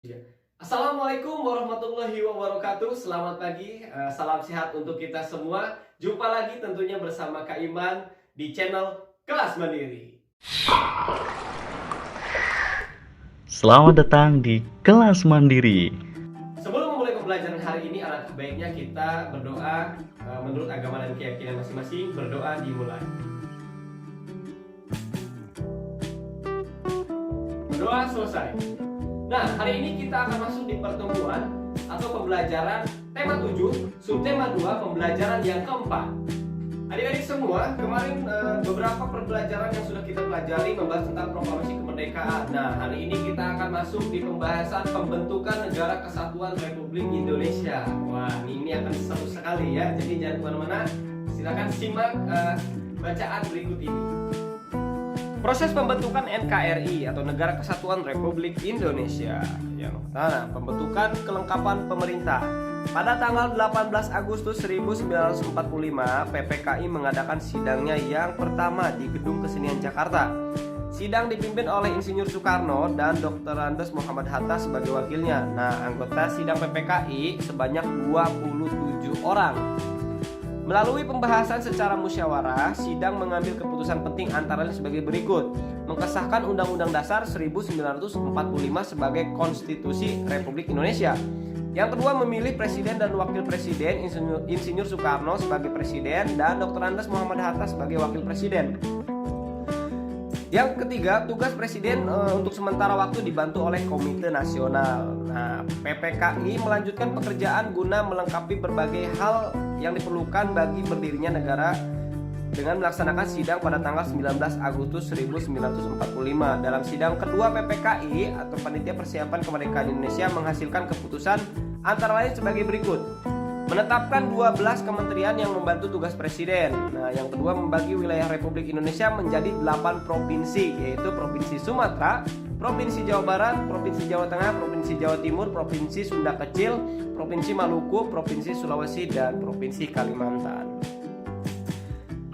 Iya. Assalamualaikum warahmatullahi wabarakatuh. Selamat pagi, salam sehat untuk kita semua. Jumpa lagi tentunya bersama Kak Iman di channel Kelas Mandiri. Selamat datang di Kelas Mandiri. Sebelum memulai pembelajaran hari ini, alangkah baiknya kita berdoa menurut agama dan keyakinan masing-masing. Berdoa dimulai. Berdoa selesai. Nah, hari ini kita akan masuk di pertemuan atau pembelajaran tema 7, subtema 2, pembelajaran yang keempat. Adik-adik semua, kemarin beberapa pembelajaran yang sudah kita pelajari membahas tentang proklamasi kemerdekaan. Nah, hari ini kita akan masuk di pembahasan pembentukan Negara Kesatuan Republik Indonesia. Wah, ini akan seru sekali ya. Jadi jangan kemana-mana, silakan simak bacaan berikut ini. Proses pembentukan NKRI atau Negara Kesatuan Republik Indonesia. Yang pertama, pembentukan kelengkapan pemerintah. Pada tanggal 18 Agustus 1945, PPKI mengadakan sidangnya yang pertama di Gedung Kesenian Jakarta. Sidang dipimpin oleh Insinyur Soekarno dan Dr. Andes Muhammad Hatta sebagai wakilnya. Nah, anggota sidang PPKI sebanyak 27 orang. Melalui pembahasan secara musyawarah, sidang mengambil keputusan penting antara lain sebagai berikut. Mengesahkan Undang-Undang Dasar 1945 sebagai Konstitusi Republik Indonesia. Yang kedua, memilih Presiden dan Wakil Presiden, Insinyur Soekarno sebagai Presiden dan Dr. Andes Muhammad Hatta sebagai Wakil Presiden. Yang ketiga, tugas Presiden untuk sementara waktu dibantu oleh Komite Nasional. Nah, PPKI melanjutkan pekerjaan guna melengkapi berbagai hal yang diperlukan bagi berdirinya negara dengan melaksanakan sidang pada tanggal 19 Agustus 1945. Dalam sidang kedua PPKI atau Panitia Persiapan Kemerdekaan Indonesia menghasilkan keputusan antara lain sebagai berikut. Menetapkan 12 kementerian yang membantu tugas Presiden. Nah, yang kedua, membagi wilayah Republik Indonesia menjadi 8 provinsi, yaitu Provinsi Sumatera, Provinsi Jawa Barat, Provinsi Jawa Tengah, Provinsi Jawa Timur, Provinsi Sunda Kecil, Provinsi Maluku, Provinsi Sulawesi, dan Provinsi Kalimantan.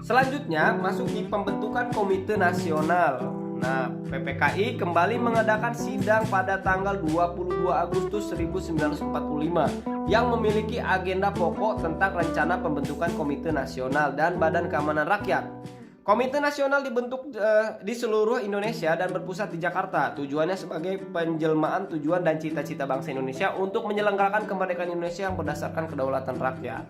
Selanjutnya, masuk di pembentukan Komite Nasional. Nah, PPKI kembali mengadakan sidang pada tanggal 22 Agustus 1945 yang memiliki agenda pokok tentang rencana pembentukan Komite Nasional dan Badan Keamanan Rakyat. Komite Nasional dibentuk di seluruh Indonesia dan berpusat di Jakarta. Tujuannya sebagai penjelmaan tujuan dan cita-cita bangsa Indonesia untuk menyelenggarakan kemerdekaan Indonesia yang berdasarkan kedaulatan rakyat.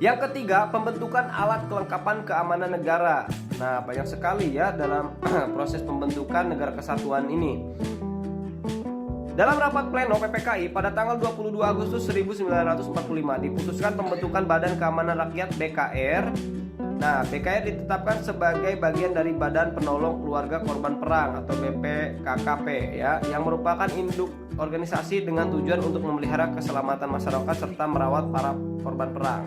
Yang ketiga, pembentukan alat kelengkapan keamanan negara. Nah, banyak sekali ya dalam proses pembentukan Negara Kesatuan ini. Dalam rapat pleno PPKI pada tanggal 22 Agustus 1945 diputuskan pembentukan Badan Keamanan Rakyat BKR. Nah, BKR ditetapkan sebagai bagian dari Badan Penolong Keluarga Korban Perang atau BPKKP ya, yang merupakan induk organisasi dengan tujuan untuk memelihara keselamatan masyarakat serta merawat para korban perang.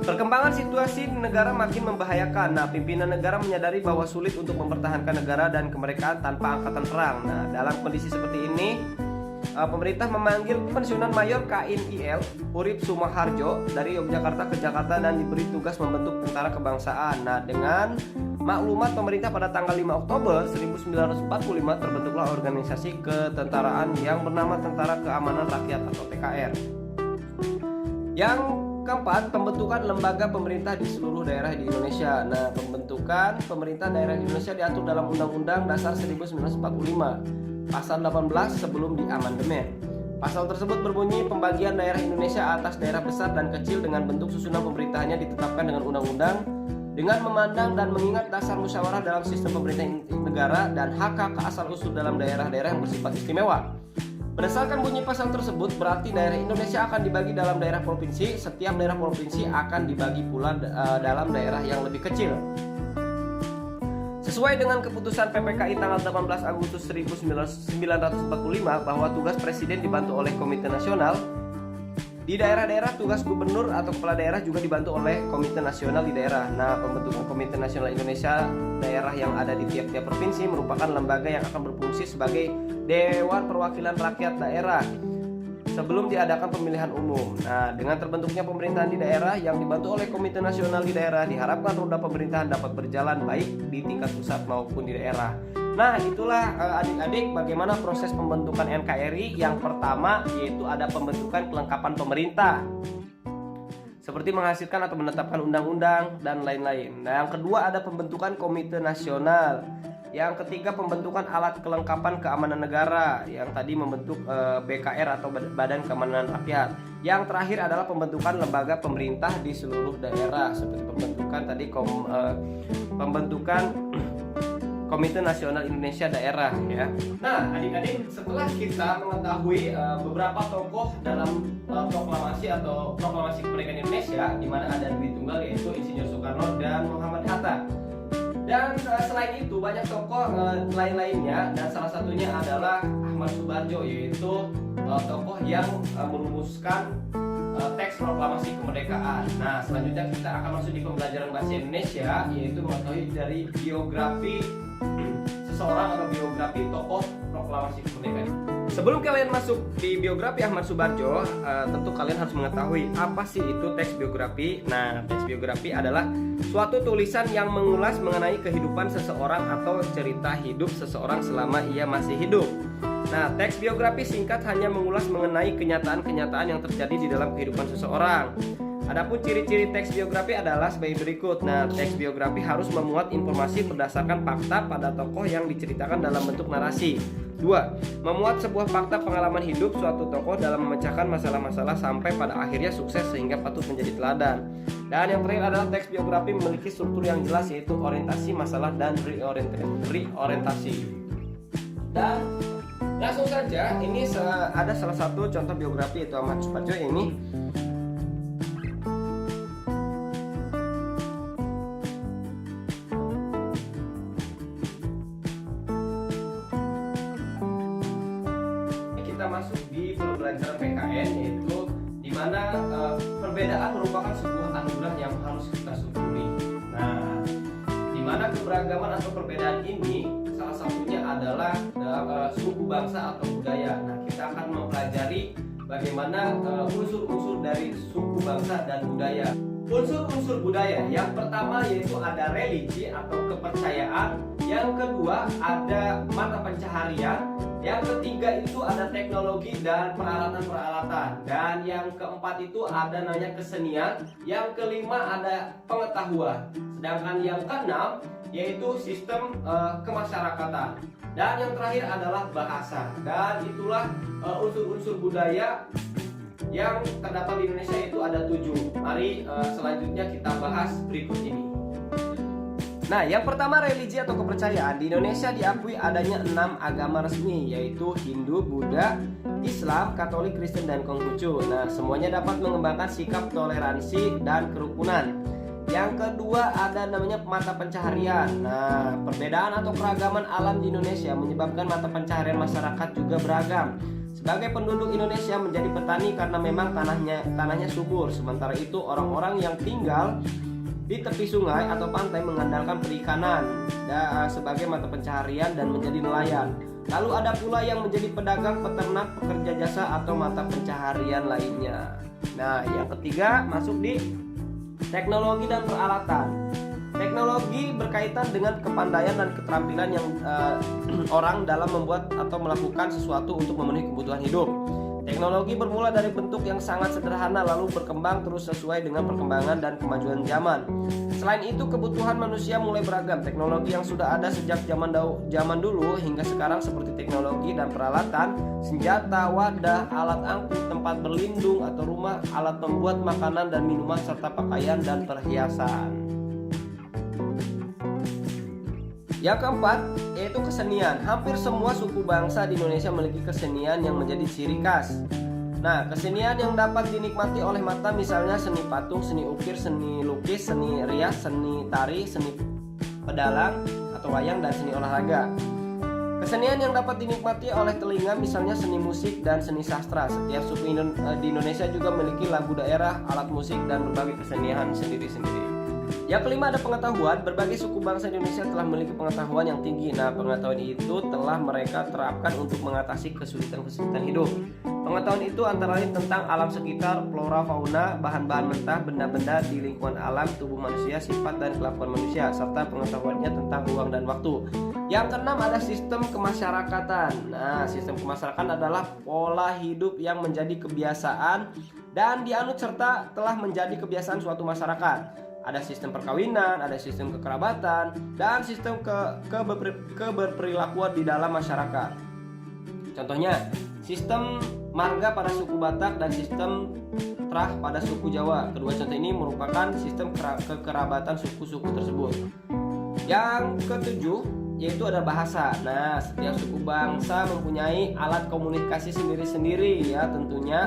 Perkembangan situasi di negara makin membahayakan. Nah, pimpinan negara menyadari bahwa sulit untuk mempertahankan negara dan kemerdekaan tanpa angkatan perang. Nah, dalam kondisi seperti ini, pemerintah memanggil pensiunan Mayor KNIL Urip Sumoharjo dari Yogyakarta ke Jakarta dan diberi tugas membentuk tentara kebangsaan. Nah, dengan maklumat pemerintah pada tanggal 5 Oktober 1945 terbentuklah organisasi ketentaraan yang bernama Tentara Keamanan Rakyat atau TKR. Yang keempat, pembentukan lembaga pemerintah di seluruh daerah di Indonesia. Nah, pembentukan pemerintah daerah di Indonesia diatur dalam Undang-Undang Dasar 1945, Pasal 18 sebelum diamandemen. Pasal tersebut berbunyi pembagian daerah Indonesia atas daerah besar dan kecil dengan bentuk susunan pemerintahannya ditetapkan dengan undang-undang dengan memandang dan mengingat dasar musyawarah dalam sistem pemerintahan negara dan hak-hak asal-usul dalam daerah-daerah yang bersifat istimewa. Berdasarkan bunyi pasal tersebut, berarti daerah Indonesia akan dibagi dalam daerah provinsi. Setiap daerah provinsi akan dibagi pula dalam daerah yang lebih kecil. Sesuai dengan keputusan PPKI tanggal 18 Agustus 1945 bahwa tugas Presiden dibantu oleh Komite Nasional, di daerah-daerah tugas gubernur atau kepala daerah juga dibantu oleh Komite Nasional di daerah. Nah, pembentukan Komite Nasional Indonesia daerah yang ada di tiap-tiap provinsi merupakan lembaga yang akan berfungsi sebagai Dewan Perwakilan Rakyat Daerah sebelum diadakan pemilihan umum. Nah, dengan terbentuknya pemerintahan di daerah yang dibantu oleh Komite Nasional di daerah, diharapkan roda pemerintahan dapat berjalan baik di tingkat pusat maupun di daerah. Nah, itulah adik-adik bagaimana proses pembentukan NKRI. Yang pertama yaitu ada pembentukan kelengkapan pemerintah, seperti menghasilkan atau menetapkan undang-undang dan lain-lain. Nah, yang kedua ada pembentukan komite nasional. Yang ketiga pembentukan alat kelengkapan keamanan negara, yang tadi membentuk BKR atau Badan Keamanan Rakyat. Yang terakhir adalah pembentukan lembaga pemerintah di seluruh daerah, seperti pembentukan tadi pembentukan Komite Nasional Indonesia Daerah ya. Nah, adik-adik, setelah kita mengetahui beberapa tokoh dalam proklamasi atau proklamasi kemerdekaan Indonesia, di mana ada dua tunggal yaitu Insinyur Soekarno dan Muhammad Hatta. Dan selain itu banyak tokoh lain-lainnya, dan salah satunya adalah Ahmad Subarjo, yaitu tokoh yang merumuskan teks proklamasi kemerdekaan. Nah, selanjutnya kita akan masuk di pembelajaran bahasa Indonesia, yaitu mengetahui dari biografi seseorang atau biografi tokoh proklamasi kemerdekaan. Sebelum kalian masuk di biografi Ahmad Subarjo, tentu kalian harus mengetahui apa sih itu teks biografi. Nah, teks biografi adalah suatu tulisan yang mengulas mengenai kehidupan seseorang atau cerita hidup seseorang selama ia masih hidup. Nah, teks biografi singkat hanya mengulas mengenai kenyataan-kenyataan yang terjadi di dalam kehidupan seseorang. Adapun ciri-ciri teks biografi adalah sebagai berikut. Nah, teks biografi harus memuat informasi berdasarkan fakta pada tokoh yang diceritakan dalam bentuk narasi. 2. Memuat sebuah fakta pengalaman hidup suatu tokoh dalam memecahkan masalah-masalah sampai pada akhirnya sukses sehingga patut menjadi teladan. Dan yang terakhir adalah teks biografi memiliki struktur yang jelas, yaitu orientasi masalah dan reorientasi. Dan langsung saja, ini ada salah satu contoh biografi yaitu Ahmad Subarjo ini. Kita masuk di pembelajaran PKN, yaitu di mana perbedaan merupakan sebuah anugerah yang harus kita syukuri. Nah, di mana keberagaman atau perbedaan ini salah satunya adalah suku bangsa atau budaya. Nah, kita akan mempelajari bagaimana unsur-unsur dari suku bangsa dan budaya. Unsur-unsur budaya yang pertama yaitu ada religi atau kepercayaan, yang kedua ada mata pencaharian, yang ketiga itu ada teknologi dan peralatan-peralatan, dan yang keempat itu ada namanya kesenian, yang kelima ada pengetahuan, sedangkan yang keenam yaitu sistem kemasyarakatan, dan yang terakhir adalah bahasa. Dan itulah unsur-unsur budaya yang terdapat di Indonesia, itu ada 7. Mari selanjutnya kita bahas berikut ini. Nah, yang pertama religi atau kepercayaan. Di Indonesia diakui adanya 6 agama resmi, yaitu Hindu, Buddha, Islam, Katolik, Kristen, dan Konghucu. Nah, semuanya dapat mengembangkan sikap toleransi dan kerukunan. Yang kedua ada namanya mata pencaharian. Nah, perbedaan atau keragaman alam di Indonesia menyebabkan mata pencaharian masyarakat juga beragam. Sebagai penduduk Indonesia menjadi petani karena memang tanahnya subur. Sementara itu orang-orang yang tinggal di tepi sungai atau pantai mengandalkan perikanan sebagai mata pencaharian dan menjadi nelayan. Lalu ada pula yang menjadi pedagang, peternak, pekerja jasa atau mata pencaharian lainnya. Nah, yang ketiga masuk di teknologi dan peralatan. Teknologi berkaitan dengan kepandaian dan keterampilan yang orang dalam membuat atau melakukan sesuatu untuk memenuhi kebutuhan hidup. Teknologi bermula dari bentuk yang sangat sederhana lalu berkembang terus sesuai dengan perkembangan dan kemajuan zaman. Selain itu, kebutuhan manusia mulai beragam. Teknologi yang sudah ada sejak zaman dulu hingga sekarang seperti teknologi dan peralatan, senjata, wadah, alat angkut, tempat berlindung atau rumah, alat membuat makanan dan minuman, serta pakaian dan perhiasan. Yang keempat yaitu kesenian. Hampir semua suku bangsa di Indonesia memiliki kesenian yang menjadi ciri khas. Nah, kesenian yang dapat dinikmati oleh mata misalnya seni patung, seni ukir, seni lukis, seni rias, seni tari, seni pedalang atau wayang, dan seni olahraga. Kesenian yang dapat dinikmati oleh telinga misalnya seni musik dan seni sastra. Setiap suku di Indonesia juga memiliki lagu daerah, alat musik, dan berbagai kesenian sendiri-sendiri. Yang kelima ada pengetahuan. Berbagai suku bangsa Indonesia telah memiliki pengetahuan yang tinggi. Nah, pengetahuan itu telah mereka terapkan untuk mengatasi kesulitan-kesulitan hidup. Pengetahuan itu antara lain tentang alam sekitar, flora, fauna, bahan-bahan mentah, benda-benda di lingkungan alam, tubuh manusia, sifat dan kelakuan manusia, serta pengetahuannya tentang ruang dan waktu. Yang keenam ada sistem kemasyarakatan. Nah, sistem kemasyarakatan adalah pola hidup yang menjadi kebiasaan dan dianut serta telah menjadi kebiasaan suatu masyarakat. Ada sistem perkawinan, ada sistem kekerabatan, dan sistem keberperilakuan di dalam masyarakat. Contohnya, sistem marga pada suku Batak dan sistem trah pada suku Jawa. Kedua contoh ini merupakan sistem kekerabatan suku-suku tersebut. Yang ketujuh yaitu ada bahasa. Nah, setiap suku bangsa mempunyai alat komunikasi sendiri-sendiri ya tentunya.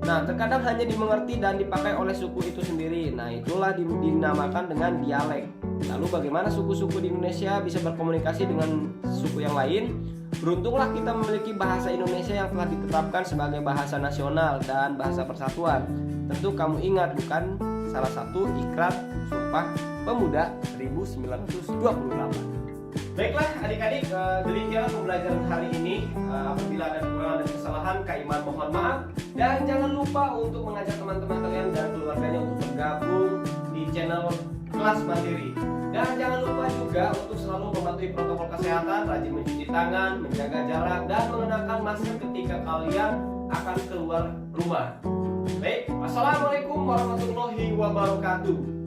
Nah, terkadang hanya dimengerti dan dipakai oleh suku itu sendiri. Nah, itulah dinamakan dengan dialek. Lalu bagaimana suku-suku di Indonesia bisa berkomunikasi dengan suku yang lain? Beruntunglah kita memiliki bahasa Indonesia yang telah ditetapkan sebagai bahasa nasional dan bahasa persatuan. Tentu kamu ingat bukan salah satu Ikrar Sumpah Pemuda 1928. Baiklah adik-adik, demikianlah pembelajaran hari ini. Apabila ada kekurangan dan kesalahan, Kak Iman mohon maaf. Dan jangan lupa untuk mengajak teman-teman kalian dan keluarganya untuk bergabung di channel Kelas Mandiri. Dan jangan lupa juga untuk selalu mematuhi protokol kesehatan, rajin mencuci tangan, menjaga jarak, dan mengenakan masker ketika kalian akan keluar rumah. Baik, wassalamualaikum warahmatullahi wabarakatuh.